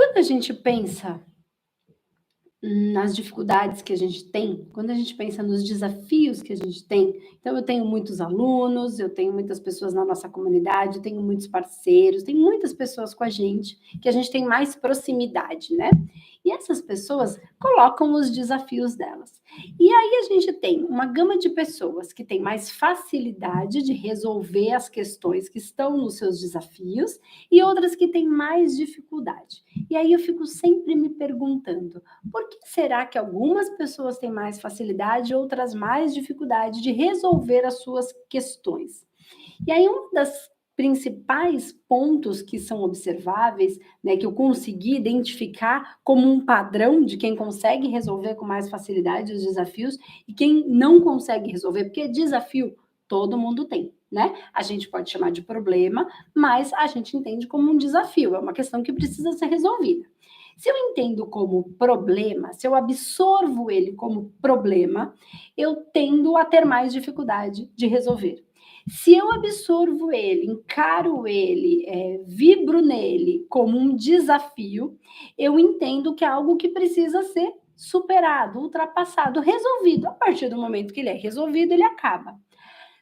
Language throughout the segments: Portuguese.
Quando a gente pensa nas dificuldades que a gente tem, quando a gente pensa nos desafios que a gente tem, então eu tenho muitos alunos, eu tenho muitas pessoas na nossa comunidade, eu tenho muitos parceiros, tem muitas pessoas com a gente, que a gente tem mais proximidade, né? E essas pessoas colocam os desafios delas. E aí a gente tem uma gama de pessoas que tem mais facilidade de resolver as questões que estão nos seus desafios e outras que têm mais dificuldade. E aí eu fico sempre me perguntando, por que será que algumas pessoas têm mais facilidade e outras mais dificuldade de resolver as suas questões? E aí um das principais pontos que são observáveis, né, que eu consegui identificar como um padrão de quem consegue resolver com mais facilidade os desafios e quem não consegue resolver, porque desafio todo mundo tem, né? A gente pode chamar de problema, mas a gente entende como um desafio, é uma questão que precisa ser resolvida. Se eu entendo como problema, se eu absorvo ele como problema, eu tendo a ter mais dificuldade de resolver. Se eu absorvo ele, encaro ele, vibro nele como um desafio, eu entendo que é algo que precisa ser superado, ultrapassado, resolvido. A partir do momento que ele é resolvido, ele acaba.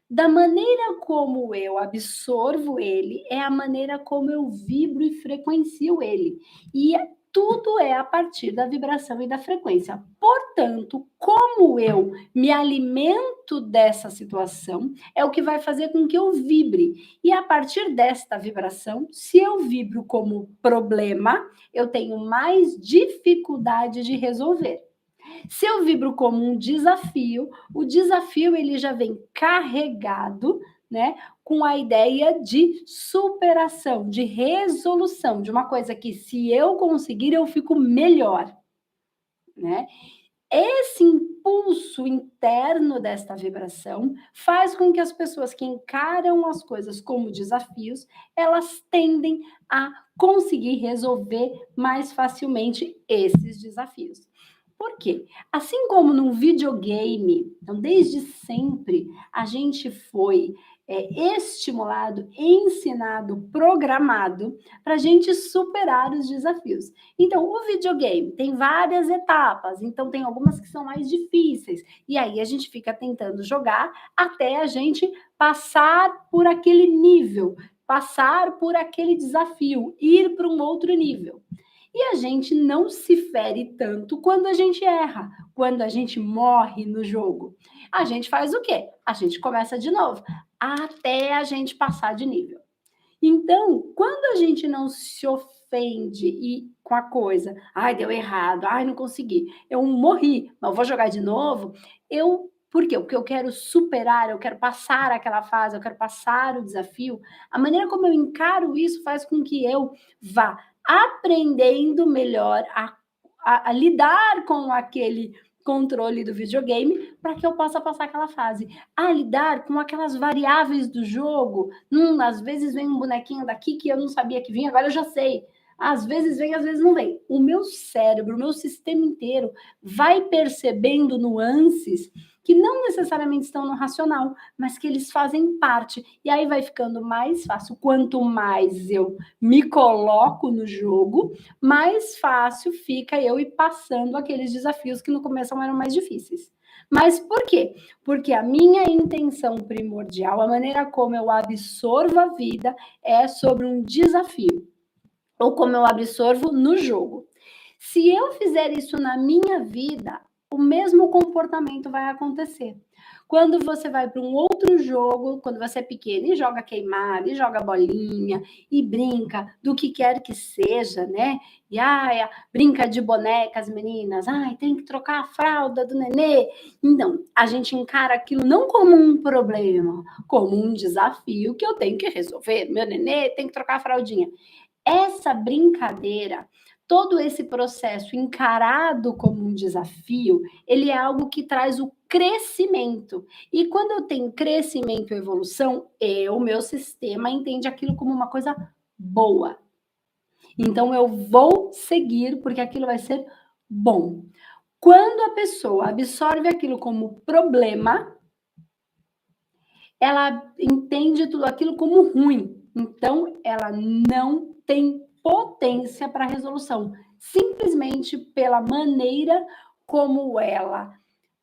Da maneira como eu absorvo ele, é a maneira como eu vibro e frequencio ele. E tudo é a partir da vibração e da frequência. Portanto, como eu me alimento dessa situação, é o que vai fazer com que eu vibre. E a partir desta vibração, se eu vibro como problema, eu tenho mais dificuldade de resolver. Se eu vibro como um desafio, o desafio ele já vem carregado, né, com a ideia de superação, de resolução, de uma coisa que se eu conseguir eu fico melhor, né? Esse impulso interno desta vibração faz com que as pessoas que encaram as coisas como desafios, elas tendem a conseguir resolver mais facilmente esses desafios. Por quê? Assim como num videogame, então desde sempre a gente foi estimulado, ensinado, programado para a gente superar os desafios. Então, o videogame tem várias etapas, então tem algumas que são mais difíceis, e aí a gente fica tentando jogar até a gente passar por aquele nível, passar por aquele desafio, ir para um outro nível. E a gente não se fere tanto quando a gente erra, quando a gente morre no jogo. A gente faz o quê? A gente começa de novo, até a gente passar de nível. Então, quando a gente não se ofende e com a coisa, ai, deu errado, ai, não consegui, eu morri, mas eu vou jogar de novo, por quê? Porque eu quero superar, eu quero passar aquela fase, eu quero passar o desafio. A maneira como eu encaro isso faz com que eu vá aprendendo melhor a lidar com aquele controle do videogame para que eu possa passar aquela fase. A lidar com aquelas variáveis do jogo. Às vezes vem um bonequinho daqui que eu não sabia que vinha, agora eu já sei. Às vezes vem, às vezes não vem. O meu cérebro, o meu sistema inteiro vai percebendo nuances que não necessariamente estão no racional, mas que eles fazem parte. E aí vai ficando mais fácil. Quanto mais eu me coloco no jogo, mais fácil fica eu ir passando aqueles desafios que no começo eram mais difíceis. Mas por quê? Porque a minha intenção primordial, a maneira como eu absorvo a vida é sobre um desafio, ou como eu absorvo no jogo. Se eu fizer isso na minha vida, o mesmo comportamento vai acontecer. Quando você vai para um outro jogo, quando você é pequeno e joga queimada, e joga bolinha, e brinca do que quer que seja, né? E brinca de bonecas, meninas, tem que trocar a fralda do nenê. Então, a gente encara aquilo não como um problema, como um desafio que eu tenho que resolver. Meu nenê tem que trocar a fraldinha. Essa brincadeira, todo esse processo encarado como um desafio, ele é algo que traz o crescimento. E quando eu tenho crescimento e evolução, o meu sistema entende aquilo como uma coisa boa. Então eu vou seguir porque aquilo vai ser bom. Quando a pessoa absorve aquilo como problema, ela entende tudo aquilo como ruim. Então ela não tem potência para a resolução, simplesmente pela maneira como ela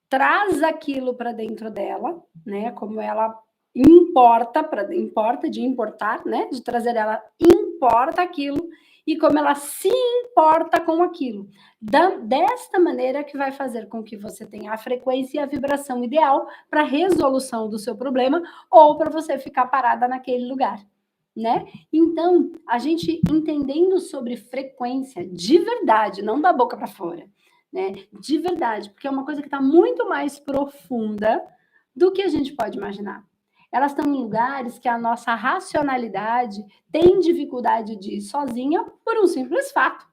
traz aquilo para dentro dela, né? Como ela importa de importar, né? De trazer ela importa aquilo e como ela se importa com aquilo. Desta maneira que vai fazer com que você tenha a frequência e a vibração ideal para a resolução do seu problema ou para você ficar parada naquele lugar, né? Então, a gente entendendo sobre frequência de verdade, não da boca para fora, né? De verdade, porque é uma coisa que está muito mais profunda do que a gente pode imaginar. Elas estão em lugares que a nossa racionalidade tem dificuldade de ir sozinha por um simples fato.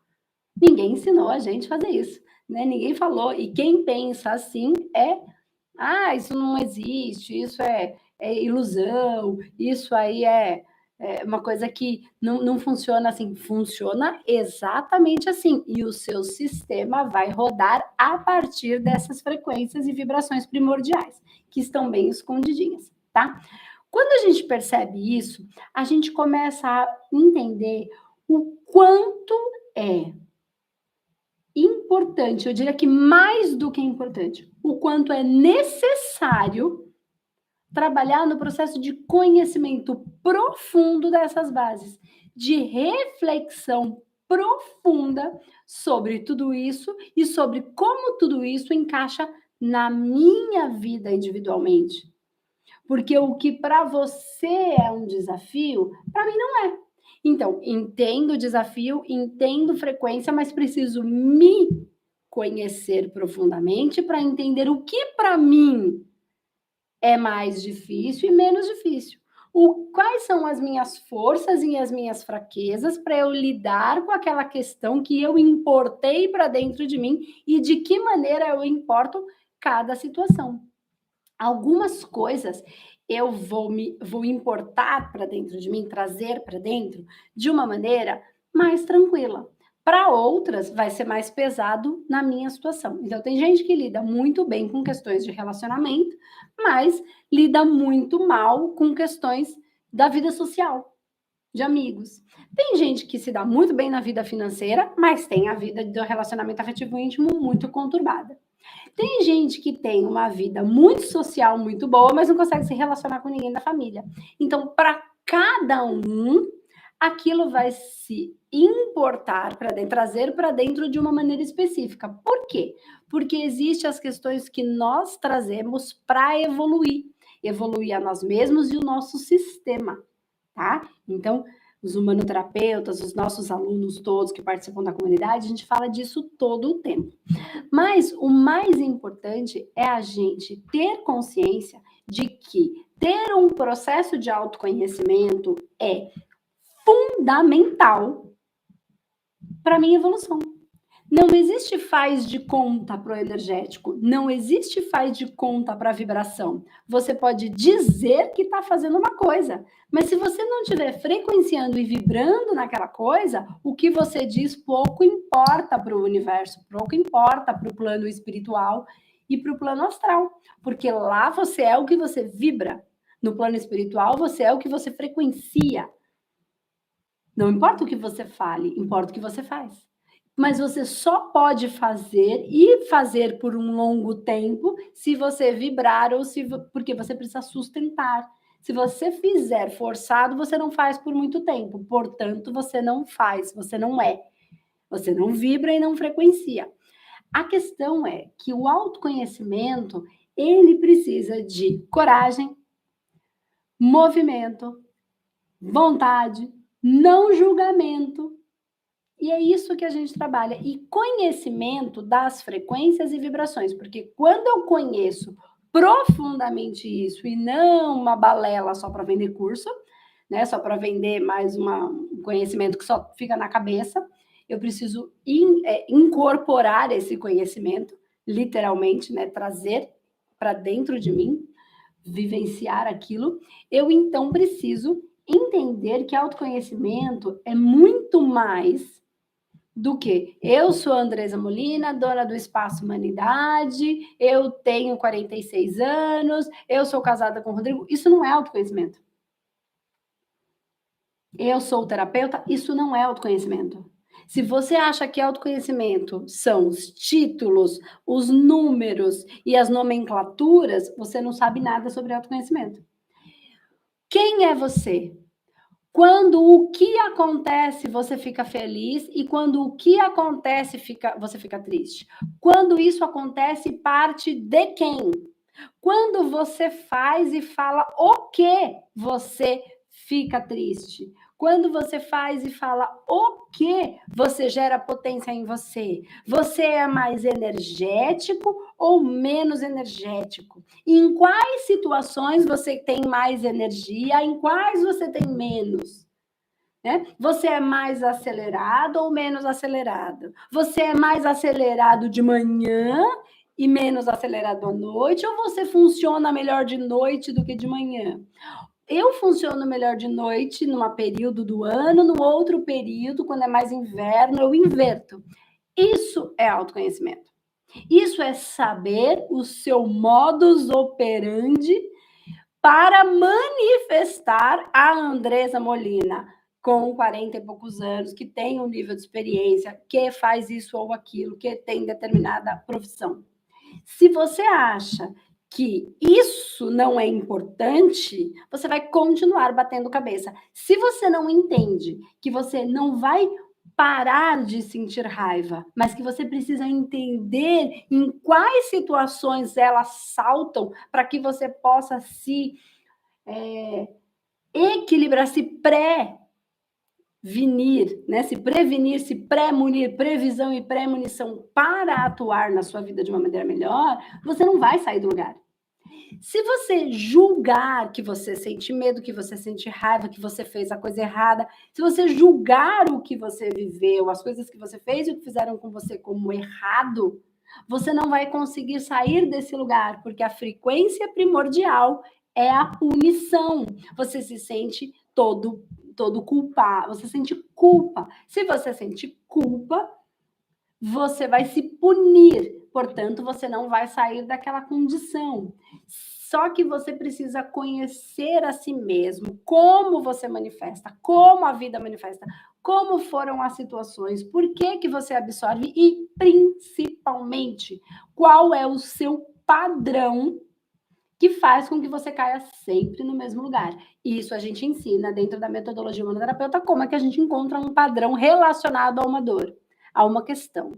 Ninguém ensinou a gente a fazer isso, né? Ninguém falou. E quem pensa assim isso não existe, isso é ilusão, isso aí é uma coisa que não funciona assim. Funciona exatamente assim. E o seu sistema vai rodar a partir dessas frequências e vibrações primordiais, que estão bem escondidinhas, tá? Quando a gente percebe isso, a gente começa a entender o quanto é importante, eu diria que mais do que importante, o quanto é necessário trabalhar no processo de conhecimento profundo dessas bases, de reflexão profunda sobre tudo isso e sobre como tudo isso encaixa na minha vida individualmente. Porque o que para você é um desafio, para mim não é. Então, entendo o desafio, entendo frequência, mas preciso me conhecer profundamente para entender o que para mim é mais difícil e menos difícil. Quais são as minhas forças e as minhas fraquezas para eu lidar com aquela questão que eu importei para dentro de mim e de que maneira eu importo cada situação. Algumas coisas eu vou importar para dentro de mim, trazer para dentro de uma maneira mais tranquila. Para outras, vai ser mais pesado na minha situação. Então, tem gente que lida muito bem com questões de relacionamento, mas lida muito mal com questões da vida social, de amigos. Tem gente que se dá muito bem na vida financeira, mas tem a vida do relacionamento afetivo íntimo muito conturbada. Tem gente que tem uma vida muito social, muito boa, mas não consegue se relacionar com ninguém da família. Então, para cada um, aquilo vai se importar para dentro, trazer para dentro de uma maneira específica. Por quê? Porque existem as questões que nós trazemos para evoluir a nós mesmos e o nosso sistema, tá? Então, os humanoterapeutas, os nossos alunos todos que participam da comunidade, a gente fala disso todo o tempo. Mas o mais importante é a gente ter consciência de que ter um processo de autoconhecimento é fundamental para a minha evolução. Não existe faz de conta para o energético, não existe faz de conta para a vibração. Você pode dizer que está fazendo uma coisa, mas se você não estiver frequenciando e vibrando naquela coisa, o que você diz pouco importa para o universo, pouco importa para o plano espiritual e para o plano astral, porque lá você é o que você vibra. No plano espiritual, você é o que você frequencia. Não importa o que você fale, importa o que você faz. Mas você só pode fazer e fazer por um longo tempo se você vibrar ou porque você precisa sustentar. Se você fizer forçado, você não faz por muito tempo. Portanto, você não faz, você não é. Você não vibra e não frequencia. A questão é que o autoconhecimento, ele precisa de coragem, movimento, vontade, não julgamento. E é isso que a gente trabalha. E conhecimento das frequências e vibrações. Porque quando eu conheço profundamente isso e não uma balela só para vender curso, né? Só para vender mais um conhecimento que só fica na cabeça, eu preciso incorporar esse conhecimento, literalmente, né? Trazer para dentro de mim, vivenciar aquilo. Eu então preciso entender que autoconhecimento é muito mais do que eu sou a Andresa Molina, dona do Espaço Humanidade, eu tenho 46 anos, eu sou casada com o Rodrigo. Isso não é autoconhecimento. eu sou terapeuta, isso não é autoconhecimento. Se você acha que autoconhecimento são os títulos, os números e as nomenclaturas, você não sabe nada sobre autoconhecimento. Quem é você? Quando o que acontece, você fica feliz e quando o que acontece, você fica triste. Quando isso acontece, parte de quem? Quando você faz e fala o que você fica triste. Quando você faz e fala o que você gera potência em você. Você é mais energético ou menos energético? Em quais situações você tem mais energia, em quais você tem menos? Né? Você é mais acelerado ou menos acelerado? Você é mais acelerado de manhã e menos acelerado à noite, ou você funciona melhor de noite do que de manhã? Eu funciono melhor de noite num período do ano, no outro período, quando é mais inverno, eu inverto. Isso é autoconhecimento. Isso é saber o seu modus operandi para manifestar a Andresa Molina, com 40 e poucos anos, que tem um nível de experiência, que faz isso ou aquilo, que tem determinada profissão. Se você acha que isso não é importante, você vai continuar batendo cabeça. Se você não entende que você não vai parar de sentir raiva, mas que você precisa entender em quais situações elas saltam para que você possa se equilibrar, se prevenir, né? Se prevenir, se pré-munir, previsão e pré-munição para atuar na sua vida de uma maneira melhor, você não vai sair do lugar. Se você julgar que você sente medo, que você sente raiva, que você fez a coisa errada, se você julgar o que você viveu, as coisas que você fez e o que fizeram com você como errado, você não vai conseguir sair desse lugar, porque a frequência primordial é a punição. Você se sente todo culpado, você sente culpa. Se você sente culpa, você vai se punir, portanto, você não vai sair daquela condição. Só que você precisa conhecer a si mesmo, como você manifesta, como a vida manifesta, como foram as situações, por que que você absorve e, principalmente, qual é o seu padrão que faz com que você caia sempre no mesmo lugar. E isso a gente ensina dentro da metodologia humanoterapeuta, como é que a gente encontra um padrão relacionado a uma dor, a uma questão.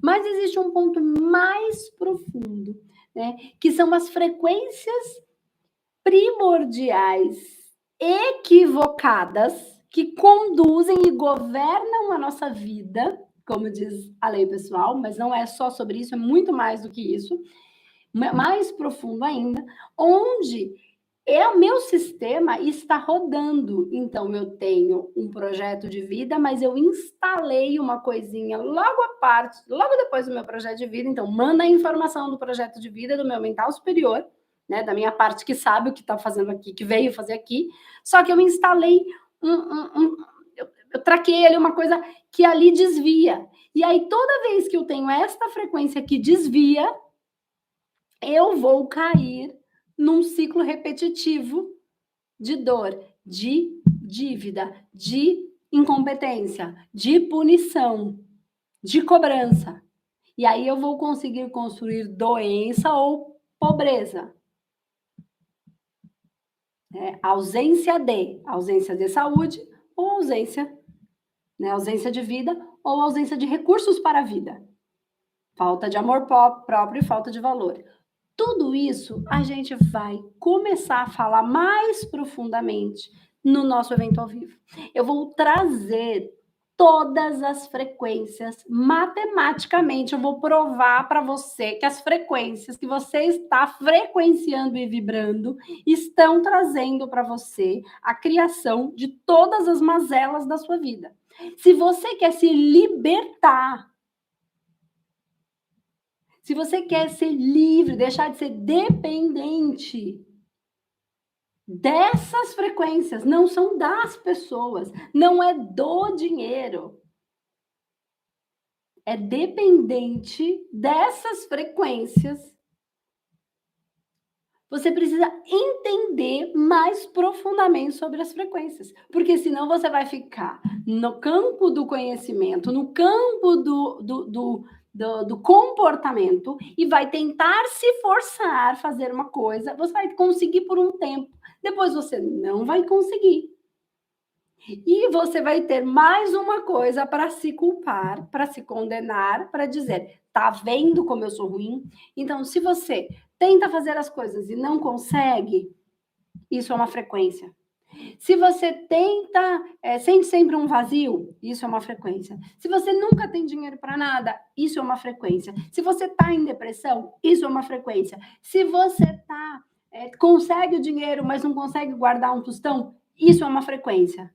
Mas existe um ponto mais profundo, né, que são as frequências primordiais equivocadas que conduzem e governam a nossa vida, como diz a lei pessoal, mas não é só sobre isso, é muito mais do que isso, mais profundo ainda, onde o meu sistema está rodando. Então, eu tenho um projeto de vida, mas eu instalei uma coisinha logo à parte, logo depois do meu projeto de vida. Então, manda a informação do projeto de vida do meu mental superior, né, da minha parte que sabe o que está fazendo aqui, que veio fazer aqui. Só que eu instalei eu traquei ali uma coisa que ali desvia. E aí, toda vez que eu tenho esta frequência que desvia, eu vou cair num ciclo repetitivo de dor, de dívida, de incompetência, de punição, de cobrança. E aí eu vou conseguir construir doença ou pobreza. Ausência de saúde ou ausência, né, ausência de vida ou ausência de recursos para a vida. Falta de amor próprio e falta de valor. Tudo isso a gente vai começar a falar mais profundamente no nosso evento ao vivo. Eu vou trazer todas as frequências matematicamente. Eu vou provar para você que as frequências que você está frequenciando e vibrando estão trazendo para você a criação de todas as mazelas da sua vida. Se você quer se libertar, se você quer ser livre, deixar de ser dependente dessas frequências, não são das pessoas, não é do dinheiro. É dependente dessas frequências. Você precisa entender mais profundamente sobre as frequências, porque senão você vai ficar no campo do conhecimento, no campo do comportamento e vai tentar se forçar a fazer uma coisa, você vai conseguir por um tempo, depois você não vai conseguir. E você vai ter mais uma coisa para se culpar, para se condenar, para dizer, tá vendo como eu sou ruim? Então, se você tenta fazer as coisas e não consegue, isso é uma frequência. Se você tenta, sente sempre um vazio, isso é uma frequência. Se você nunca tem dinheiro para nada, isso é uma frequência. Se você está em depressão, isso é uma frequência. Se você consegue o dinheiro, mas não consegue guardar um tostão, isso é uma frequência.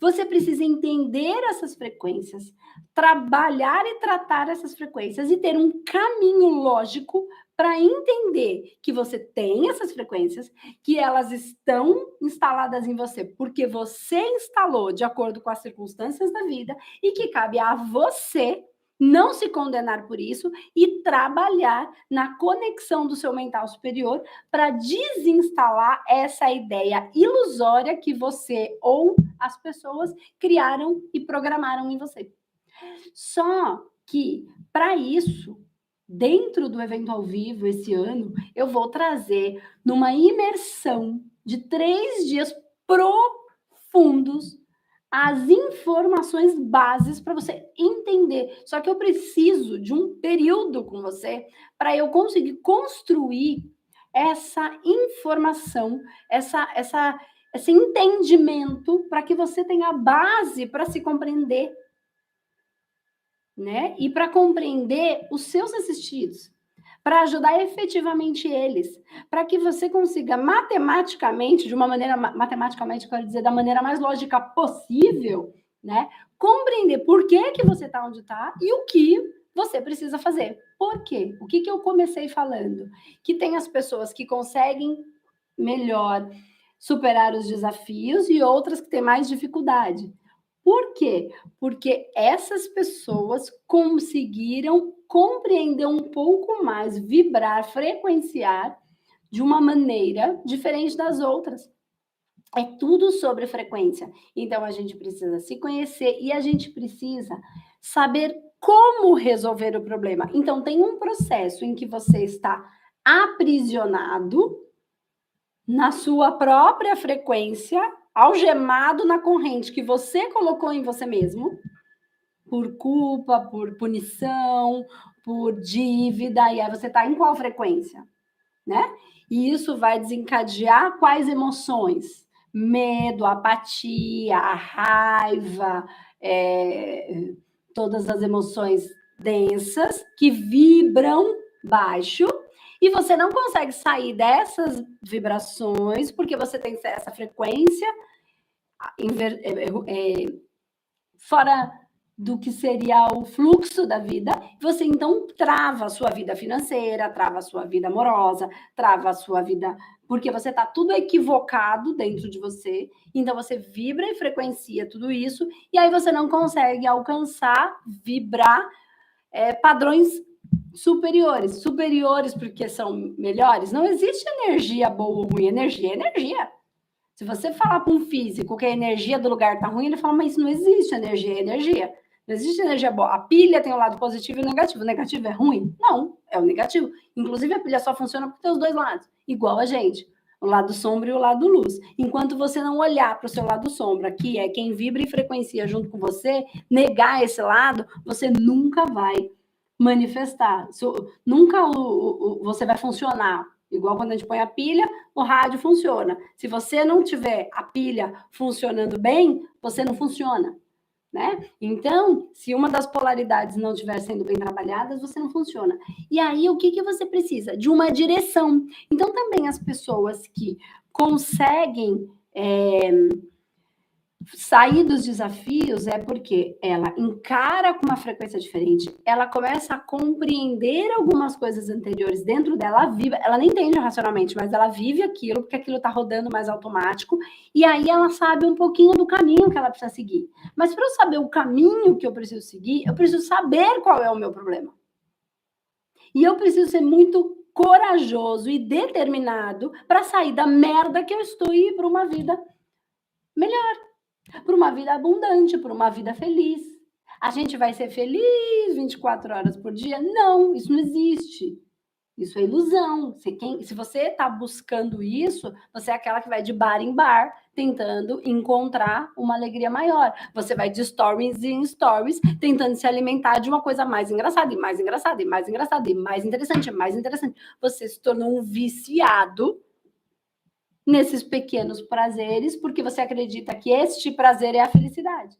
Você precisa entender essas frequências, trabalhar e tratar essas frequências e ter um caminho lógico para entender que você tem essas frequências, que elas estão instaladas em você porque você instalou de acordo com as circunstâncias da vida e que cabe a você não se condenar por isso e trabalhar na conexão do seu mental superior para desinstalar essa ideia ilusória que você ou as pessoas criaram e programaram em você. Só que, para isso, dentro do evento ao vivo esse ano, eu vou trazer numa imersão de 3 dias profundos as informações bases para você entender. Só que eu preciso de um período com você para eu conseguir construir essa informação, esse entendimento para que você tenha base para se compreender, né? E para compreender os seus assistidos, para ajudar efetivamente eles, para que você consiga matematicamente, de uma maneira, matematicamente, eu quero dizer, da maneira mais lógica possível, né? Compreender por que você está onde está e o que você precisa fazer. Por quê? O que eu comecei falando? Que tem as pessoas que conseguem melhor superar os desafios e outras que têm mais dificuldade. Por quê? Porque essas pessoas conseguiram compreender um pouco mais, vibrar, frequenciar de uma maneira diferente das outras. É tudo sobre frequência. Então, a gente precisa se conhecer e a gente precisa saber como resolver o problema. Então, tem um processo em que você está aprisionado na sua própria frequência, algemado na corrente que você colocou em você mesmo, por culpa, por punição, por dívida, e aí você está em qual frequência, né? E isso vai desencadear quais emoções? Medo, apatia, a raiva, todas as emoções densas que vibram baixo, e você não consegue sair dessas vibrações porque você tem essa frequência fora do que seria o fluxo da vida, você então trava a sua vida financeira, trava a sua vida amorosa, trava a sua vida, porque você está tudo equivocado dentro de você, então você vibra e frequencia tudo isso, e aí você não consegue alcançar, vibrar padrões superiores porque são melhores. Não existe energia boa ou ruim, energia é energia. Se você falar para um físico que a energia do lugar está ruim, ele fala, mas não existe energia, é energia. Não existe energia boa. A pilha tem o lado positivo e o negativo. O negativo é ruim? Não, é o negativo. Inclusive, a pilha só funciona porque tem os dois lados. Igual a gente. O lado sombra e o lado luz. Enquanto você não olhar para o seu lado sombra, que é quem vibra e frequencia junto com você, negar esse lado, você nunca vai manifestar. Nunca você vai funcionar. Igual quando a gente põe a pilha, o rádio funciona. Se você não tiver a pilha funcionando bem, você não funciona, né? Então, se uma das polaridades não estiver sendo bem trabalhadas, você não funciona. E aí, o que você precisa? De uma direção. Então, também as pessoas que conseguem sair dos desafios é porque ela encara com uma frequência diferente, ela começa a compreender algumas coisas anteriores dentro dela, ela nem entende racionalmente, mas ela vive aquilo, porque aquilo está rodando mais automático, e aí ela sabe um pouquinho do caminho que ela precisa seguir. Mas para eu saber o caminho que eu preciso seguir, eu preciso saber qual é o meu problema. E eu preciso ser muito corajoso e determinado para sair da merda que eu estou e ir para uma vida melhor, para uma vida abundante, para uma vida feliz. A gente vai ser feliz 24 horas por dia? Não, isso não existe. Isso é ilusão. Se você está buscando isso, você é aquela que vai de bar em bar tentando encontrar uma alegria maior. Você vai de stories em stories tentando se alimentar de uma coisa mais engraçada, e mais engraçada, e mais engraçada, e mais interessante, e mais interessante. Você se tornou um viciado nesses pequenos prazeres porque você acredita que este prazer é a felicidade.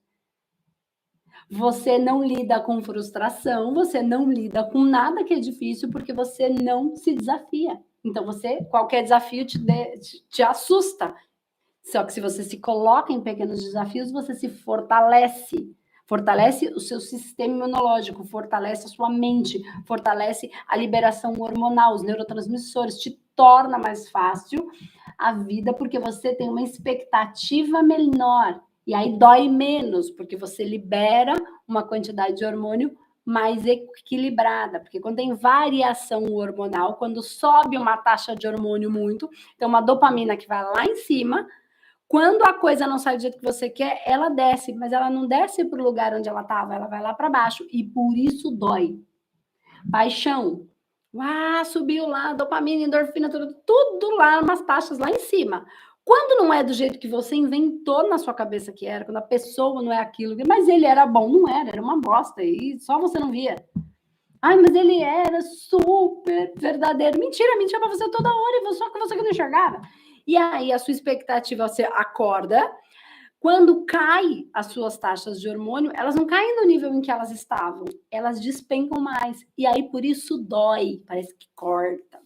Você não lida com frustração, você não lida com nada que é difícil porque você não se desafia. Então, qualquer desafio te assusta. Só que se você se coloca em pequenos desafios, você se fortalece. Fortalece o seu sistema imunológico, fortalece a sua mente, fortalece a liberação hormonal, os neurotransmissores, te torna mais fácil a vida porque você tem uma expectativa menor. E aí dói menos, porque você libera uma quantidade de hormônio mais equilibrada, porque quando tem variação hormonal, quando sobe uma taxa de hormônio muito, então uma dopamina que vai lá em cima, quando a coisa não sai do jeito que você quer, ela desce, mas ela não desce para o lugar onde ela estava, ela vai lá para baixo, e por isso dói. Paixão. Subiu lá, dopamina, endorfina, tudo lá, umas taxas lá em cima. Quando não é do jeito que você inventou na sua cabeça que era, quando a pessoa não é aquilo, mas ele era bom, não era uma bosta, e só você não via. Mas ele era super verdadeiro. Mentira pra você toda hora, só que você que não enxergava. E aí a sua expectativa, você acorda, quando cai as suas taxas de hormônio, elas não caem no nível em que elas estavam, elas despencam mais. E aí por isso dói, parece que corta.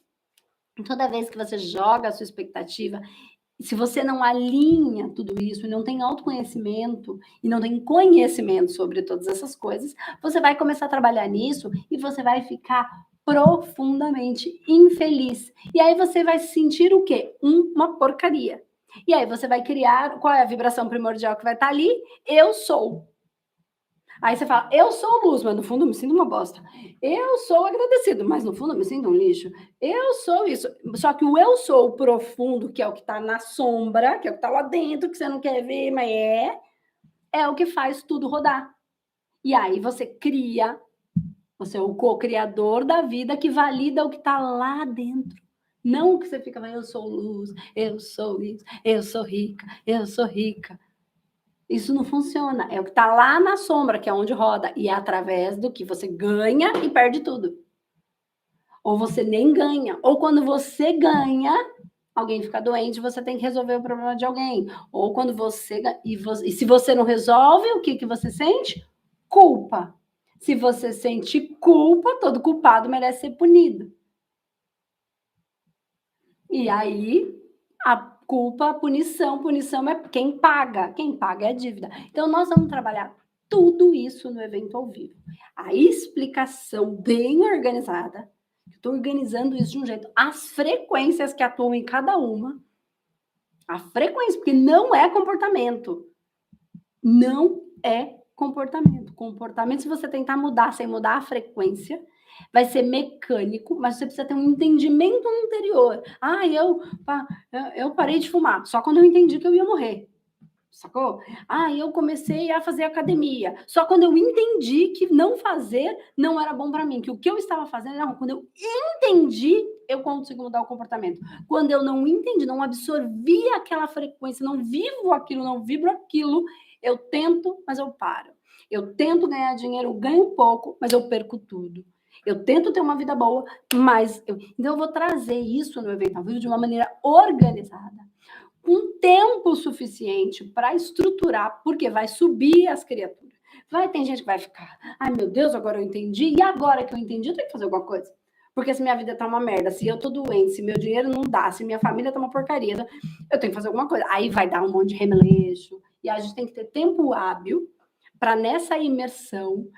Toda vez que você joga a sua expectativa, se você não alinha tudo isso e não tem autoconhecimento e não tem conhecimento sobre todas essas coisas, você vai começar a trabalhar nisso e você vai ficar profundamente infeliz. E aí você vai se sentir o quê? Uma porcaria. E aí você vai criar, qual é a vibração primordial que vai estar ali? Eu sou. Aí você fala, eu sou luz, mas no fundo eu me sinto uma bosta. Eu sou agradecido, mas no fundo eu me sinto um lixo. Eu sou isso. Só que o eu sou profundo, que é o que está na sombra, que é o que está lá dentro, que você não quer ver, mas é o que faz tudo rodar. E aí você cria, você é o co-criador da vida que valida o que está lá dentro. Não o que você fica, eu sou luz, eu sou isso, eu sou rica, eu sou rica. Isso não funciona. É o que está lá na sombra, que é onde roda. E é através do que você ganha e perde tudo. Ou você nem ganha. Ou quando você ganha, alguém fica doente, você tem que resolver o problema de alguém. Ou quando você... E se você não resolve, o que você sente? Culpa. Se você sente culpa, todo culpado merece ser punido. E aí, a culpa, a punição é quem paga é a dívida. Então, nós vamos trabalhar tudo isso no evento ao vivo. A explicação bem organizada, estou organizando isso de um jeito, as frequências que atuam em cada uma, a frequência, porque não é comportamento. Não é comportamento. Comportamento, se você tentar mudar sem mudar a frequência, vai ser mecânico, mas você precisa ter um entendimento anterior. Eu parei de fumar, só quando eu entendi que eu ia morrer. Sacou? Eu comecei a fazer academia, só quando eu entendi que não fazer não era bom para mim, que o que eu estava fazendo era ruim. Quando eu entendi, eu consigo mudar o comportamento. Quando eu não entendi, não absorvi aquela frequência, não vivo aquilo, não vibro aquilo, eu tento, mas eu paro. Eu tento ganhar dinheiro, ganho pouco, mas eu perco tudo. Eu tento ter uma vida boa, mas... Então, eu vou trazer isso no evento ao vivo de uma maneira organizada, com tempo suficiente para estruturar, porque vai subir as criaturas. Ter gente que vai ficar, meu Deus, agora eu entendi, e agora que eu entendi, eu tenho que fazer alguma coisa. Porque se minha vida tá uma merda, se eu tô doente, se meu dinheiro não dá, se minha família tá uma porcaria, eu tenho que fazer alguma coisa. Aí vai dar um monte de remeleixo, e a gente tem que ter tempo hábil para nessa imersão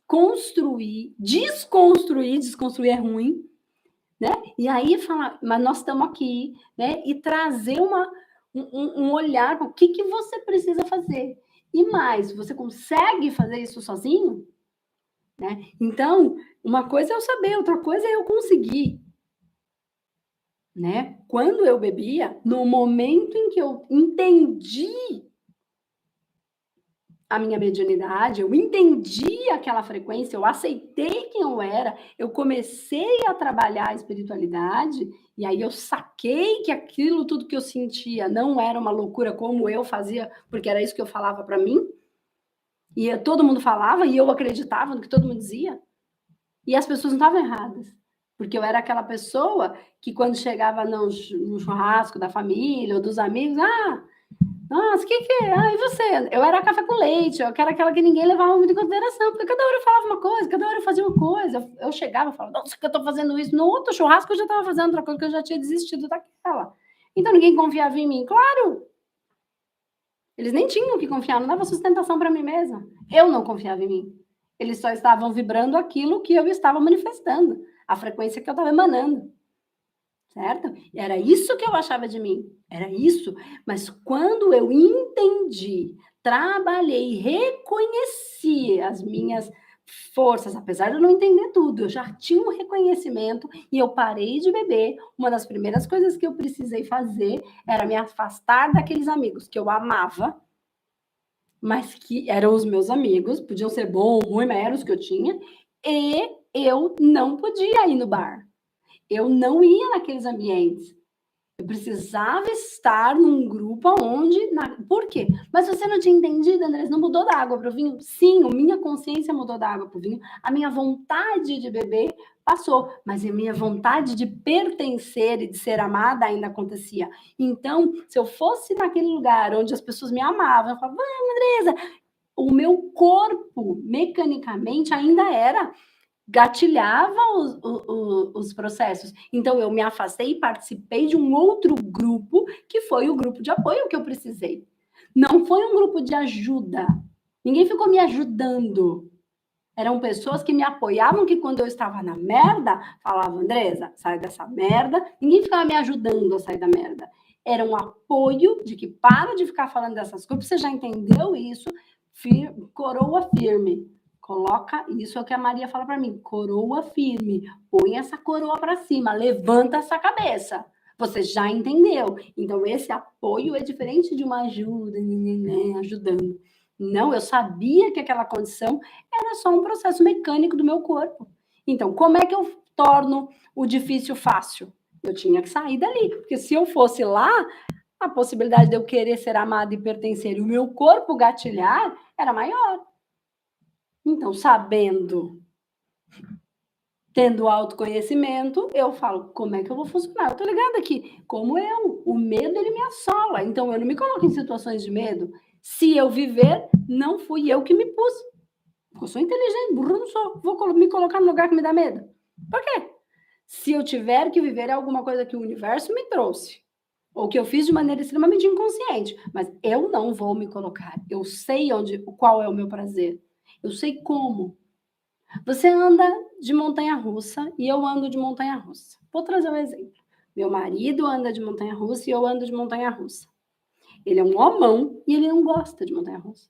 construir, desconstruir é ruim, né? E aí falar, mas nós estamos aqui, né? E trazer um olhar para o que você precisa fazer. E mais, você consegue fazer isso sozinho? Né? Então, uma coisa é eu saber, outra coisa é eu conseguir. né? Quando eu bebia, no momento em que eu entendi a minha mediunidade, eu entendi aquela frequência, eu aceitei quem eu era, eu comecei a trabalhar a espiritualidade, e aí eu saquei que aquilo tudo que eu sentia não era uma loucura como eu fazia, porque era isso que eu falava para mim, e todo mundo falava, e eu acreditava no que todo mundo dizia, e as pessoas não estavam erradas, porque eu era aquela pessoa que quando chegava no churrasco da família ou dos amigos, nossa, o que é? E você? Eu era café com leite, eu era aquela que ninguém levava muito em consideração, porque cada hora eu falava uma coisa, cada hora eu fazia uma coisa. Eu chegava e falava, nossa, que eu tô fazendo isso. No outro churrasco eu já estava fazendo outra coisa, que eu já tinha desistido daquela. Então ninguém confiava em mim. Claro, eles nem tinham que confiar, não dava sustentação para mim mesma. Eu não confiava em mim. Eles só estavam vibrando aquilo que eu estava manifestando, a frequência que eu estava emanando. Certo? Era isso que eu achava de mim, era isso. Mas quando eu entendi, trabalhei, reconheci as minhas forças, apesar de eu não entender tudo, eu já tinha um reconhecimento e eu parei de beber. Uma das primeiras coisas que eu precisei fazer era me afastar daqueles amigos que eu amava, mas que eram os meus amigos, podiam ser bom, ruim, mas eram os que eu tinha, e eu não podia ir no bar. Eu não ia naqueles ambientes. Eu precisava estar num grupo onde... Por quê? Mas você não tinha entendido, Andrés? Não mudou da água para o vinho? Sim, a minha consciência mudou da água para o vinho. A minha vontade de beber passou, mas a minha vontade de pertencer e de ser amada ainda acontecia. Então, se eu fosse naquele lugar onde as pessoas me amavam, eu falava, vamos, Andresa, o meu corpo, mecanicamente, ainda era... gatilhava os processos. Então, eu me afastei e participei de um outro grupo, que foi o grupo de apoio que eu precisei. Não foi um grupo de ajuda. Ninguém ficou me ajudando. Eram pessoas que me apoiavam, que quando eu estava na merda, falavam, Andresa, sai dessa merda. Ninguém ficava me ajudando a sair da merda. Era um apoio de que para de ficar falando dessas coisas, você já entendeu isso, coroa firme. Coloca, isso é o que a Maria fala para mim, coroa firme, põe essa coroa para cima, levanta essa cabeça. Você já entendeu. Então, esse apoio é diferente de uma ajuda, ajudando. Não, eu sabia que aquela condição era só um processo mecânico do meu corpo. Então, como é que eu torno o difícil fácil? Eu tinha que sair dali, porque se eu fosse lá, a possibilidade de eu querer ser amada e pertencer e o meu corpo gatilhar era maior. Então, sabendo, tendo autoconhecimento, eu falo, como é que eu vou funcionar? Eu tô ligada aqui, como o medo, ele me assola. Então, eu não me coloco em situações de medo. Se eu viver, não fui eu que me pus. Eu sou inteligente, burro não sou. Vou me colocar no lugar que me dá medo. Por quê? Se eu tiver que viver, é alguma coisa que o universo me trouxe. Ou que eu fiz de maneira extremamente inconsciente. Mas eu não vou me colocar. Eu sei qual é o meu prazer. Eu sei como. Você anda de montanha-russa e eu ando de montanha-russa. Vou trazer um exemplo. Meu marido anda de montanha-russa e eu ando de montanha-russa. Ele é um homão e ele não gosta de montanha-russa.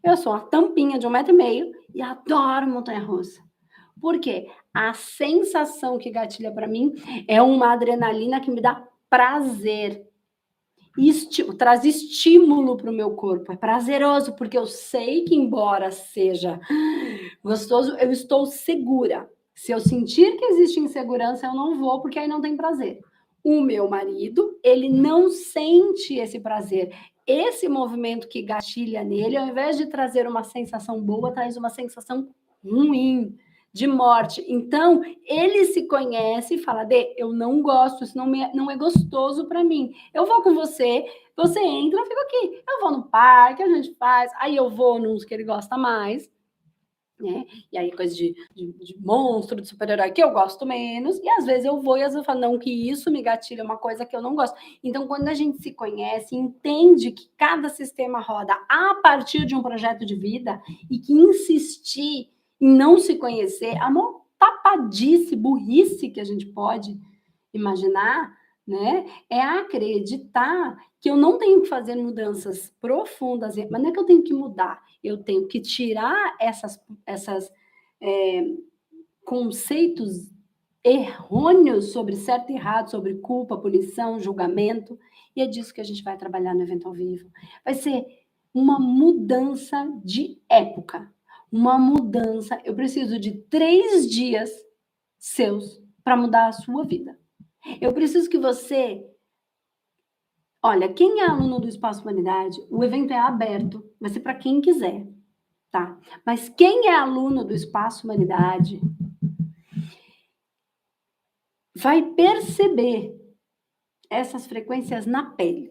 Eu sou uma tampinha de 1,5 m e adoro montanha-russa. Por quê? A sensação que gatilha para mim é uma adrenalina que me dá prazer. Traz estímulo para o meu corpo. É prazeroso, porque eu sei que, embora seja gostoso, eu estou segura. Se eu sentir que existe insegurança, eu não vou, porque aí não tem prazer. O meu marido, ele não sente esse prazer. Esse movimento que gatilha nele, ao invés de trazer uma sensação boa, traz uma sensação ruim, de morte. Então, ele se conhece e fala, eu não gosto, isso não é gostoso para mim. Eu vou com você, você entra, eu fico aqui. Eu vou no parque, a gente faz, aí eu vou nos que ele gosta mais, né? E aí, coisa de monstro, de super-herói, que eu gosto menos, e às vezes eu vou e às vezes eu falo, não, que isso me gatilha uma coisa que eu não gosto. Então, quando a gente se conhece, entende que cada sistema roda a partir de um projeto de vida e que insistir em não se conhecer, a maior tapadice, burrice que a gente pode imaginar, né? É acreditar que eu não tenho que fazer mudanças profundas, mas não é que eu tenho que mudar, eu tenho que tirar essas conceitos errôneos sobre certo e errado, sobre culpa, punição, julgamento, e é disso que a gente vai trabalhar no evento ao vivo. Vai ser uma mudança de época, uma mudança. Eu preciso de 3 dias seus para mudar a sua vida. Eu preciso que você... Olha, quem é aluno do Espaço Humanidade, o evento é aberto, vai ser para quem quiser, tá? Mas quem é aluno do Espaço Humanidade vai perceber essas frequências na pele.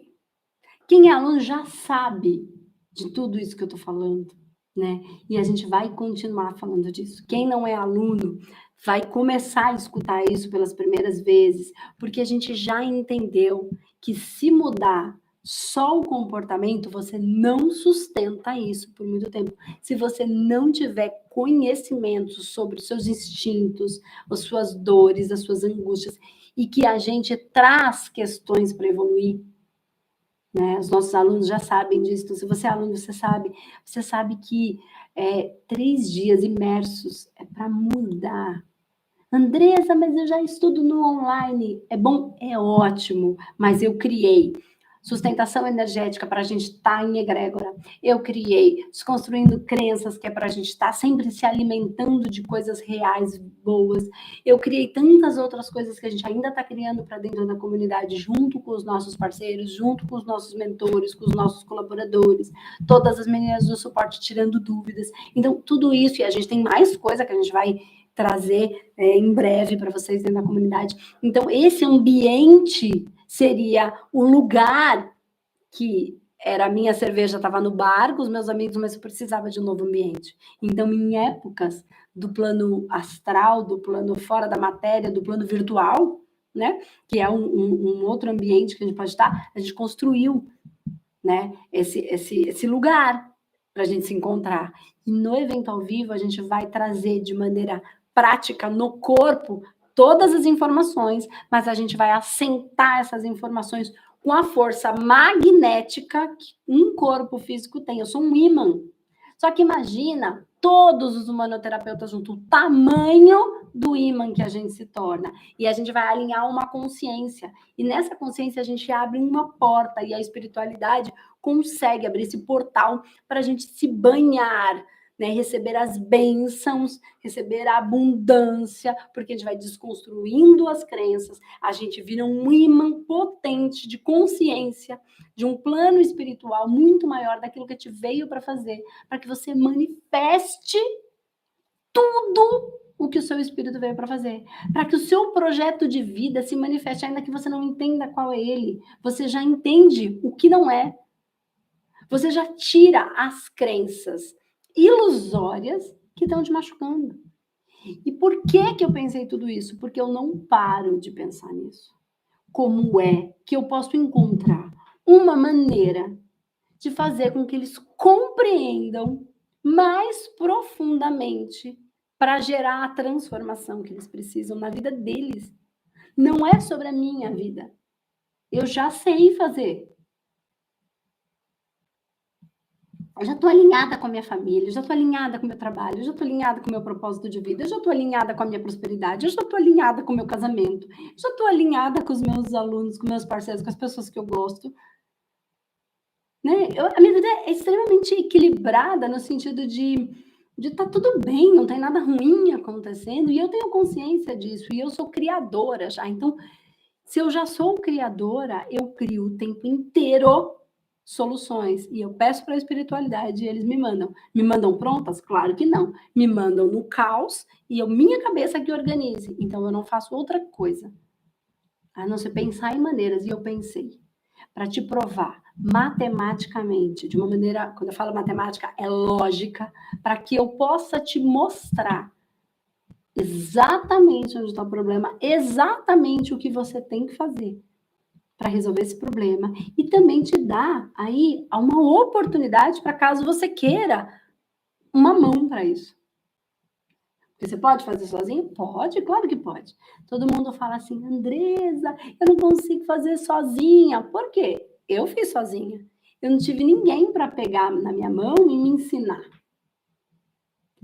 Quem é aluno já sabe de tudo isso que eu estou falando, né? E a gente vai continuar falando disso. Quem não é aluno vai começar a escutar isso pelas primeiras vezes, porque a gente já entendeu que se mudar só o comportamento, você não sustenta isso por muito tempo. Se você não tiver conhecimento sobre os seus instintos, as suas dores, as suas angústias, e que a gente traz questões para evoluir, né? Os nossos alunos já sabem disso. Então, se você é aluno, você sabe que 3 dias imersos é para mudar. Andressa, mas eu já estudo no online. É bom? É ótimo, mas eu criei sustentação energética para a gente estar em egrégora. Eu criei desconstruindo crenças, que é para a gente estar sempre se alimentando de coisas reais, boas. Eu criei tantas outras coisas que a gente ainda está criando para dentro da comunidade, junto com os nossos parceiros, junto com os nossos mentores, com os nossos colaboradores, todas as meninas do suporte tirando dúvidas. Então, tudo isso, e a gente tem mais coisa que a gente vai trazer em breve para vocês dentro da comunidade. Então, esse ambiente seria o lugar que era a minha cerveja, estava no bar com os meus amigos, mas eu precisava de um novo ambiente. Então, em épocas do plano astral, do plano fora da matéria, do plano virtual, né, que é um outro ambiente que a gente pode estar, a gente construiu, né, esse lugar para a gente se encontrar. E no evento ao vivo, a gente vai trazer de maneira prática, no corpo, todas as informações, mas a gente vai assentar essas informações com a força magnética que um corpo físico tem. Eu sou um ímã. Só que imagina todos os humanoterapeutas juntos, o tamanho do ímã que a gente se torna. E a gente vai alinhar uma consciência. E nessa consciência a gente abre uma porta e a espiritualidade consegue abrir esse portal para a gente se banhar, né, receber as bênçãos, receber a abundância, porque a gente vai desconstruindo as crenças, a gente vira um imã potente de consciência, de um plano espiritual muito maior daquilo que te veio para fazer, para que você manifeste tudo o que o seu espírito veio para fazer, para que o seu projeto de vida se manifeste, ainda que você não entenda qual é ele, você já entende o que não é, você já tira as crenças ilusórias que estão te machucando. E por que eu pensei tudo isso? Porque eu não paro de pensar nisso. Como é que eu posso encontrar uma maneira de fazer com que eles compreendam mais profundamente para gerar a transformação que eles precisam na vida deles? Não é sobre a minha vida. Eu já sei fazer. Eu já estou alinhada com a minha família, eu já estou alinhada com o meu trabalho, eu já estou alinhada com o meu propósito de vida, eu já estou alinhada com a minha prosperidade, eu já estou alinhada com o meu casamento, eu já estou alinhada com os meus alunos, com meus parceiros, com as pessoas que eu gosto. Né? A minha vida é extremamente equilibrada no sentido de tá tudo bem, não tem nada ruim acontecendo, e eu tenho consciência disso, e eu sou criadora já. Então, se eu já sou criadora, eu crio o tempo inteiro soluções. E eu peço para a espiritualidade e eles me mandam. Me mandam prontas? Claro que não. Me mandam no caos e minha cabeça que organize. Então eu não faço outra coisa a não ser pensar em maneiras. E eu pensei, para te provar matematicamente, de uma maneira, quando eu falo matemática, é lógica, para que eu possa te mostrar exatamente onde está o problema, exatamente o que você tem que fazer para resolver esse problema e também te dá aí uma oportunidade para caso você queira uma mão para isso. Porque você pode fazer sozinho? Pode, claro que pode. Todo mundo fala assim, Andressa, eu não consigo fazer sozinha. Por quê? Eu fiz sozinha. Eu não tive ninguém para pegar na minha mão e me ensinar.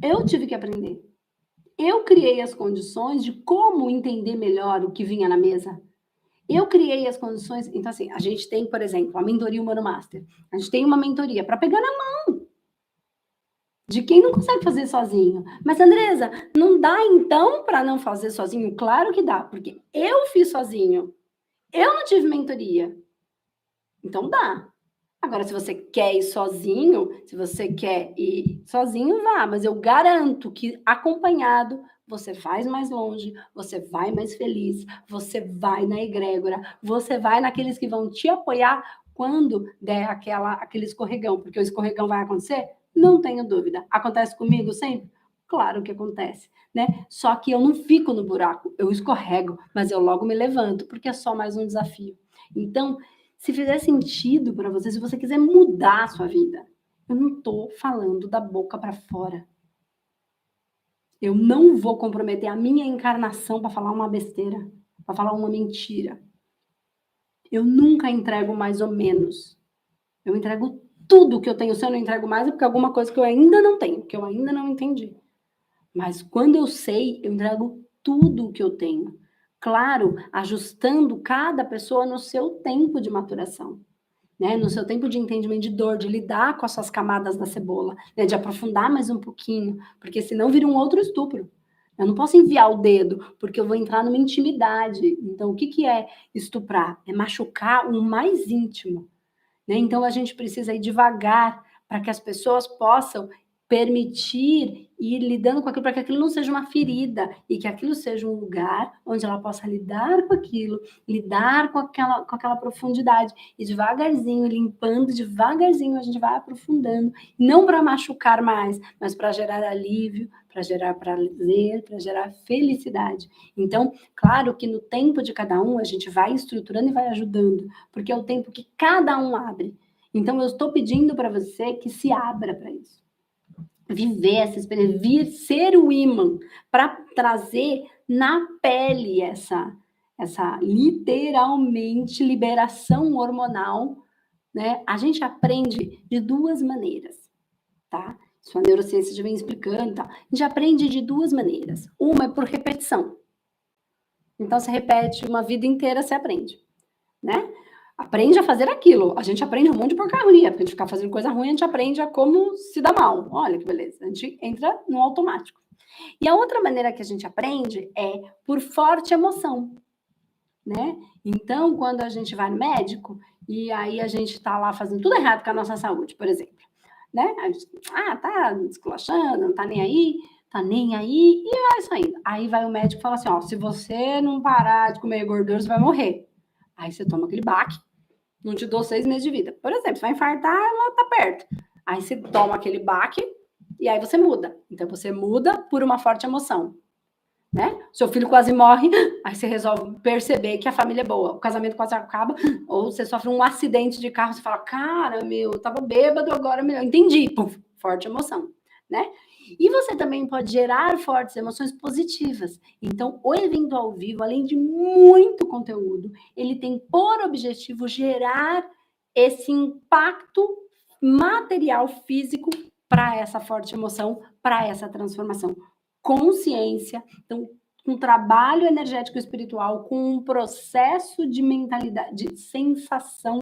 Eu tive que aprender. Eu criei as condições de como entender melhor o que vinha na mesa. Eu criei as condições. Então, assim, a gente tem, por exemplo, a mentoria Humano Master. A gente tem uma mentoria para pegar na mão de quem não consegue fazer sozinho. Mas, Andresa, não dá então para não fazer sozinho? Claro que dá, porque eu fiz sozinho. Eu não tive mentoria. Então dá. Agora, se você quer ir sozinho, se você quer ir sozinho, vá. Mas eu garanto que acompanhado você vai mais longe, você vai mais feliz, você vai na egrégora, você vai naqueles que vão te apoiar quando der aquele escorregão, porque o escorregão vai acontecer? Não tenho dúvida. Acontece comigo sempre? Claro que acontece, né? Só que eu não fico no buraco, eu escorrego, mas eu logo me levanto, porque é só mais um desafio. Então, se fizer sentido para você, se você quiser mudar a sua vida, eu não estou falando da boca para fora. Eu não vou comprometer a minha encarnação para falar uma besteira, para falar uma mentira. Eu nunca entrego mais ou menos. Eu entrego tudo que eu tenho. Se eu não entrego mais, é porque alguma coisa que eu ainda não tenho, que eu ainda não entendi. Mas quando eu sei, eu entrego tudo o que eu tenho. Claro, ajustando cada pessoa no seu tempo de maturação. Né, no seu tempo de entendimento de dor, de lidar com as suas camadas da cebola, né, de aprofundar mais um pouquinho, porque senão vira um outro estupro. Eu não posso enviar o dedo, porque eu vou entrar numa intimidade. Então, o que é estuprar? É machucar o mais íntimo. Né? Então, a gente precisa ir devagar para que as pessoas possam permitir ir lidando com aquilo, para que aquilo não seja uma ferida e que aquilo seja um lugar onde ela possa lidar com aquilo, lidar com aquela profundidade e devagarzinho, limpando, devagarzinho a gente vai aprofundando, não para machucar mais, mas para gerar alívio, para gerar prazer, para gerar felicidade. Então, claro que no tempo de cada um a gente vai estruturando e vai ajudando, porque é o tempo que cada um abre. Então, eu estou pedindo para você que se abra para isso. Viver essa experiência, vir ser o imã para trazer na pele essa literalmente liberação hormonal, né? A gente aprende de duas maneiras, tá? Isso a neurociência já vem explicando, tá? A gente aprende de duas maneiras. Uma é por repetição. Então, você repete uma vida inteira, você aprende, né? Aprende a fazer aquilo. A gente aprende um monte de porcaria. Porque a gente ficar fazendo coisa ruim, a gente aprende a como se dar mal. Olha que beleza. A gente entra no automático. E a outra maneira que a gente aprende é por forte emoção, né? Então, quando a gente vai no médico e aí a gente tá lá fazendo tudo errado com a nossa saúde, por exemplo, né? A gente, tá esculachando, não tá nem aí, e é isso aí. Aí vai o médico e fala assim, ó, se você não parar de comer gordura, você vai morrer. Aí você toma aquele baque, não te dou 6 meses de vida. Por exemplo, você vai infartar, ela tá perto. Aí você toma aquele baque e aí você muda. Então você muda por uma forte emoção, né? Seu filho quase morre, aí você resolve perceber que a família é boa, o casamento quase acaba, ou você sofre um acidente de carro, você fala, cara, eu tava bêbado, agora eu entendi. Puf, forte emoção, né? E você também pode gerar fortes emoções positivas. Então, o evento ao vivo, além de muito conteúdo, ele tem por objetivo gerar esse impacto material, físico, para essa forte emoção, para essa transformação. Consciência, então, um trabalho energético espiritual, com um processo de mentalidade, de sensação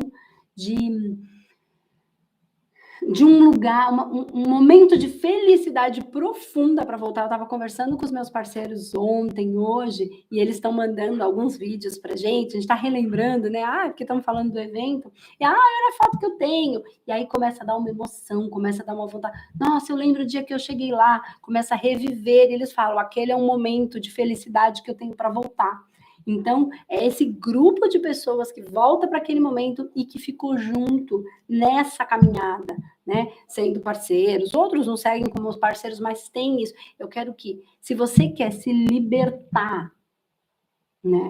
de um lugar, um momento de felicidade profunda para voltar. Eu estava conversando com os meus parceiros ontem, hoje, e eles estão mandando alguns vídeos para gente. A gente está relembrando, né? Porque estamos falando do evento. E, olha a foto que eu tenho. E aí começa a dar uma emoção, começa a dar uma vontade. Nossa, eu lembro o dia que eu cheguei lá. Começa a reviver. E eles falam, aquele é um momento de felicidade que eu tenho para voltar. Então, é esse grupo de pessoas que volta para aquele momento e que ficou junto nessa caminhada, né? Sendo parceiros. Outros não seguem como os parceiros, mas tem isso. Eu quero que, se você quer se libertar, né?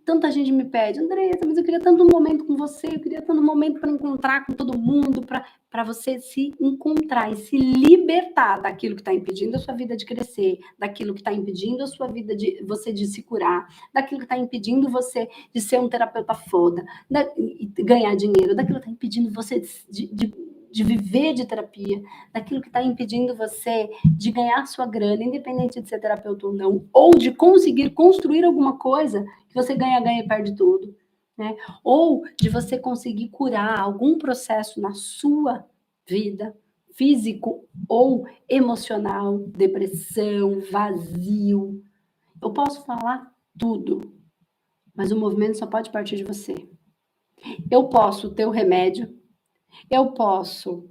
Tanta gente me pede, Andressa, mas eu queria tanto um momento com você, eu queria tanto um momento para encontrar com todo mundo, para você se encontrar e se libertar daquilo que está impedindo a sua vida de crescer, daquilo que está impedindo a sua vida de se curar, daquilo que está impedindo você de ser um terapeuta foda, de ganhar dinheiro, daquilo que está impedindo você de de viver de terapia, daquilo que está impedindo você de ganhar sua grana, independente de ser terapeuta ou não, ou de conseguir construir alguma coisa que você ganha e perde tudo, né? Ou de você conseguir curar algum processo na sua vida, físico ou emocional, depressão, vazio. Eu posso falar tudo, mas o movimento só pode partir de você. Eu posso ter o remédio, eu posso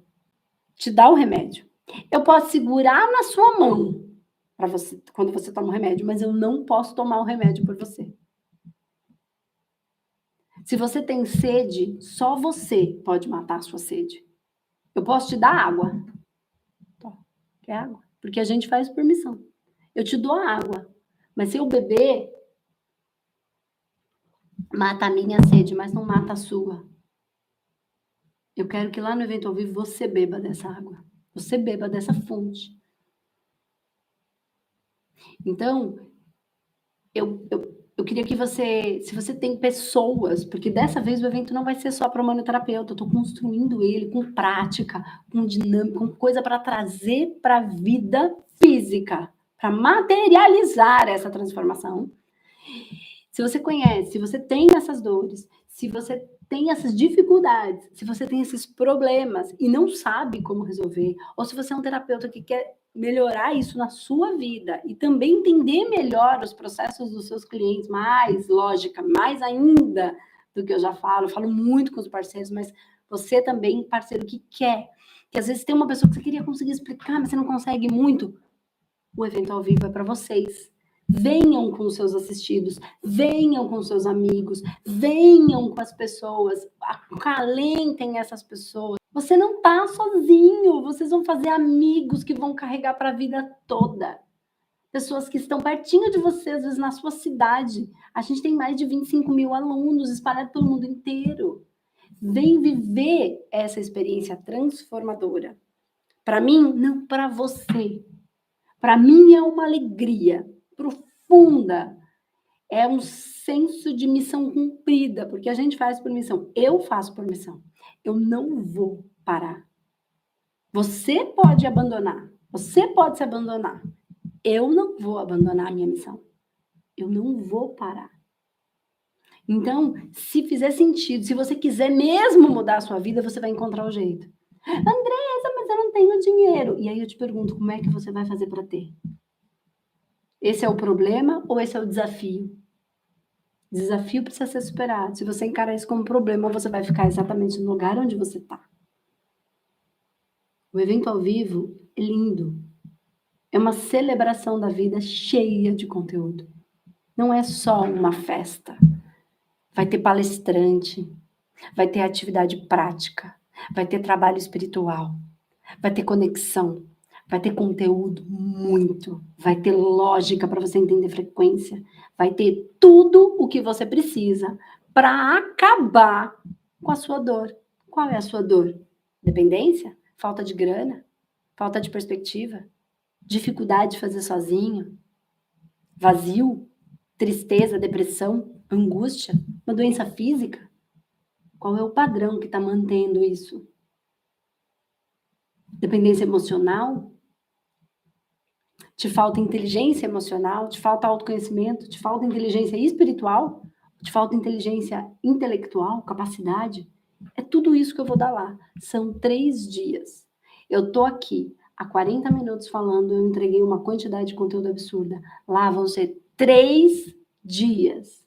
te dar o remédio, eu posso segurar na sua mão para você quando você toma o remédio, mas eu não posso tomar o remédio por você. Se você tem sede, só você pode matar a sua sede. Eu posso te dar água. Quer água? Porque a gente faz por missão. Eu te dou a água, mas se eu beber, mata a minha sede, mas não mata a sua. Eu quero que lá no evento ao vivo você beba dessa água. Você beba dessa fonte. Então, eu queria que você, se você tem pessoas, porque dessa vez o evento não vai ser só para o manoterapeuta, eu estou construindo ele com prática, com dinâmica, com coisa para trazer para a vida física, para materializar essa transformação. Se você conhece, se você tem essas dores, se você tem essas dificuldades, se você tem esses problemas e não sabe como resolver, ou se você é um terapeuta que quer melhorar isso na sua vida e também entender melhor os processos dos seus clientes, mais lógica, mais ainda do que eu já falo muito com os parceiros, mas você também, parceiro que quer, que às vezes tem uma pessoa que você queria conseguir explicar, mas você não consegue muito, o evento ao vivo é para vocês. Venham com os seus assistidos, venham com os seus amigos, venham com as pessoas, acalentem essas pessoas. Você não está sozinho, vocês vão fazer amigos que vão carregar para a vida toda. Pessoas que estão pertinho de você, às vezes na sua cidade. A gente tem mais de 25 mil alunos espalhados pelo mundo inteiro. Vem viver essa experiência transformadora. Para mim, não para você. Para mim é uma alegria profunda, é um senso de missão cumprida, porque a gente faz por missão, eu faço por missão, eu não vou parar. Você pode abandonar, você pode se abandonar, eu não vou abandonar a minha missão, eu não vou parar. Então, se fizer sentido, se você quiser mesmo mudar a sua vida, você vai encontrar o jeito. Andressa, mas eu não tenho dinheiro. E aí eu te pergunto, como é que você vai fazer para ter? Esse é o problema ou esse é o desafio? O desafio precisa ser superado. Se você encarar isso como problema, você vai ficar exatamente no lugar onde você está. O evento ao vivo é lindo. É uma celebração da vida cheia de conteúdo. Não é só uma festa. Vai ter palestrante, vai ter atividade prática, vai ter trabalho espiritual, vai ter conexão, vai ter conteúdo muito, vai ter lógica para você entender frequência, vai ter tudo o que você precisa para acabar com a sua dor. Qual é a sua dor? Dependência? Falta de grana? Falta de perspectiva? Dificuldade de fazer sozinho? Vazio? Tristeza, depressão, angústia? Uma doença física? Qual é o padrão que está mantendo isso? Dependência emocional? Te falta inteligência emocional? Te falta autoconhecimento? Te falta inteligência espiritual? Te falta inteligência intelectual? Capacidade? É tudo isso que eu vou dar lá. São 3 dias. Eu tô aqui há 40 minutos falando, eu entreguei uma quantidade de conteúdo absurda. Lá vão ser 3 dias.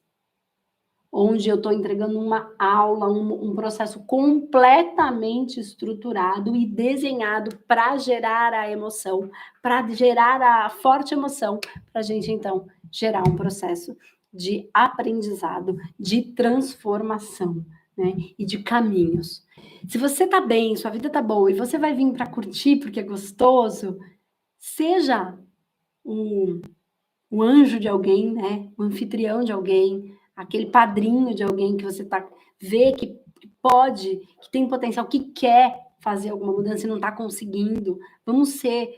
Onde eu estou entregando uma aula, um processo completamente estruturado e desenhado para gerar a emoção, para gerar a forte emoção, para a gente, então, gerar um processo de aprendizado, de transformação, né? E de caminhos. Se você está bem, sua vida está boa e você vai vir para curtir porque é gostoso, seja um anjo de alguém, né? Um anfitrião de alguém, aquele padrinho de alguém que você vê que pode, que tem potencial, que quer fazer alguma mudança e não está conseguindo. Vamos ser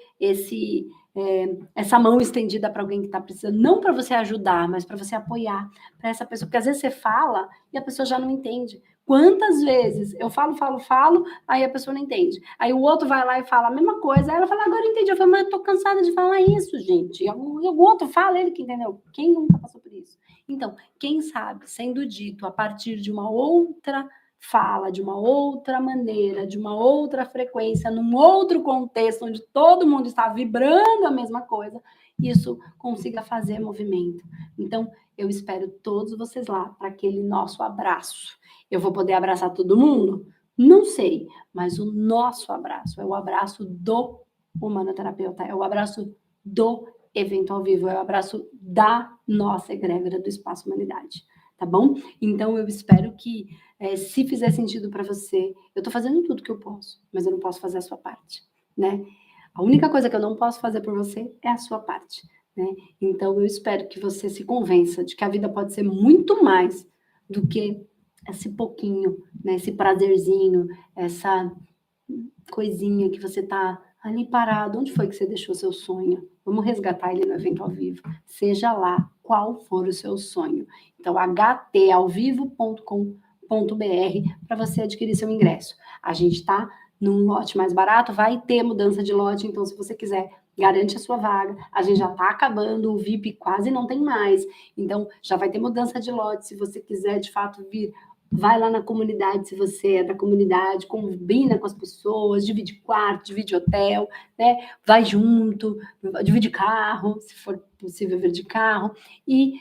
essa mão estendida para alguém que está precisando, não para você ajudar, mas para você apoiar para essa pessoa, porque às vezes você fala e a pessoa já não entende. Quantas vezes eu falo, aí a pessoa não entende. Aí o outro vai lá e fala a mesma coisa, aí ela fala, agora eu entendi. Eu falo, mas eu tô cansada de falar isso, gente. E o outro fala, ele que entendeu. Quem nunca passou por isso? Então, quem sabe, sendo dito a partir de uma outra fala, de uma outra maneira, de uma outra frequência, num outro contexto, onde todo mundo está vibrando a mesma coisa, isso consiga fazer movimento. Então, eu espero todos vocês lá para aquele nosso abraço. Eu vou poder abraçar todo mundo? Não sei, mas o nosso abraço é o abraço do humanoterapeuta, é o abraço do evento ao vivo, é o abraço da nossa egrégora do Espaço Humanidade, tá bom? Então, eu espero que, se fizer sentido para você, eu estou fazendo tudo que eu posso, mas eu não posso fazer a sua parte, né? A única coisa que eu não posso fazer por você é a sua parte, né? Então, eu espero que você se convença de que a vida pode ser muito mais do que esse pouquinho, né? Esse prazerzinho, essa coisinha que você está ali parado. Onde foi que você deixou seu sonho? Vamos resgatar ele no evento ao vivo. Seja lá qual for o seu sonho. Então, htalvivo.com.br para você adquirir seu ingresso. A gente está num lote mais barato, vai ter mudança de lote, então se você quiser, garante a sua vaga. A gente já está acabando, o VIP quase não tem mais, então já vai ter mudança de lote. Se você quiser de fato vir, vai lá na comunidade, se você é da comunidade, combina com as pessoas, divide quarto, divide hotel, né? Vai junto, divide carro, se for possível vir de carro, e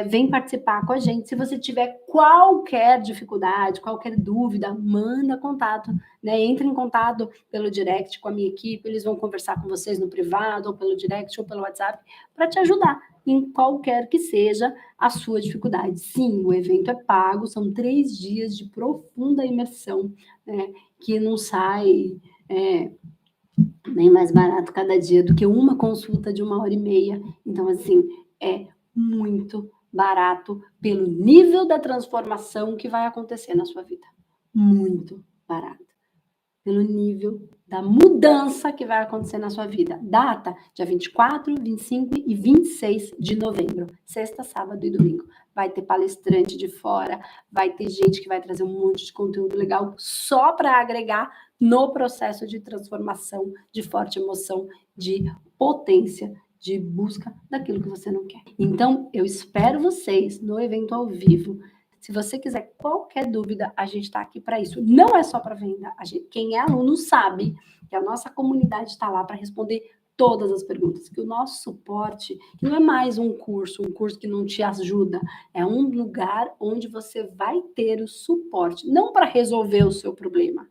vem participar com a gente. Se você tiver qualquer dificuldade, qualquer dúvida, manda contato, né? Entre em contato pelo direct com a minha equipe, eles vão conversar com vocês no privado, ou pelo direct, ou pelo WhatsApp, para te ajudar em qualquer que seja a sua dificuldade. Sim, o evento é pago, são 3 dias de profunda imersão, né? Que não sai nem mais barato cada dia do que uma consulta de 1h30. Então, assim, é muito barato pelo nível da transformação que vai acontecer na sua vida. Muito barato. Pelo nível da mudança que vai acontecer na sua vida. Data, dia 24, 25 e 26 de novembro. Sexta, sábado e domingo. Vai ter palestrante de fora, vai ter gente que vai trazer um monte de conteúdo legal só para agregar no processo de transformação, de forte emoção, de potência, de busca daquilo que você não quer. Então, eu espero vocês no evento ao vivo. Se você quiser qualquer dúvida, a gente está aqui para isso. Não é só para venda. Quem é aluno sabe que a nossa comunidade está lá para responder todas as perguntas. Que o nosso suporte não é mais um curso que não te ajuda. É um lugar onde você vai ter o suporte, não para resolver o seu problema,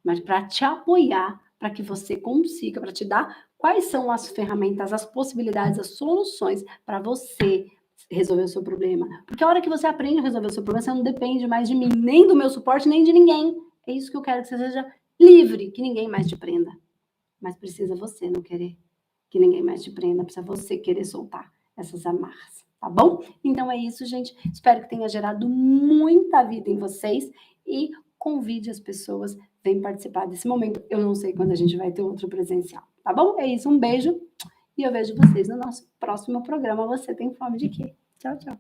mas para te apoiar, para que você consiga, para te dar quais são as ferramentas, as possibilidades, as soluções para você resolver o seu problema. Porque a hora que você aprende a resolver o seu problema, você não depende mais de mim, nem do meu suporte, nem de ninguém. É isso que eu quero, que você seja livre, que ninguém mais te prenda. Mas precisa você não querer que ninguém mais te prenda, precisa você querer soltar essas amarras, tá bom? Então é isso, gente. Espero que tenha gerado muita vida em vocês e convide as pessoas, vem participar desse momento. Eu não sei quando a gente vai ter outro presencial, tá bom? É isso, um beijo. E eu vejo vocês no nosso próximo programa. Você tem fome de quê? Tchau, tchau.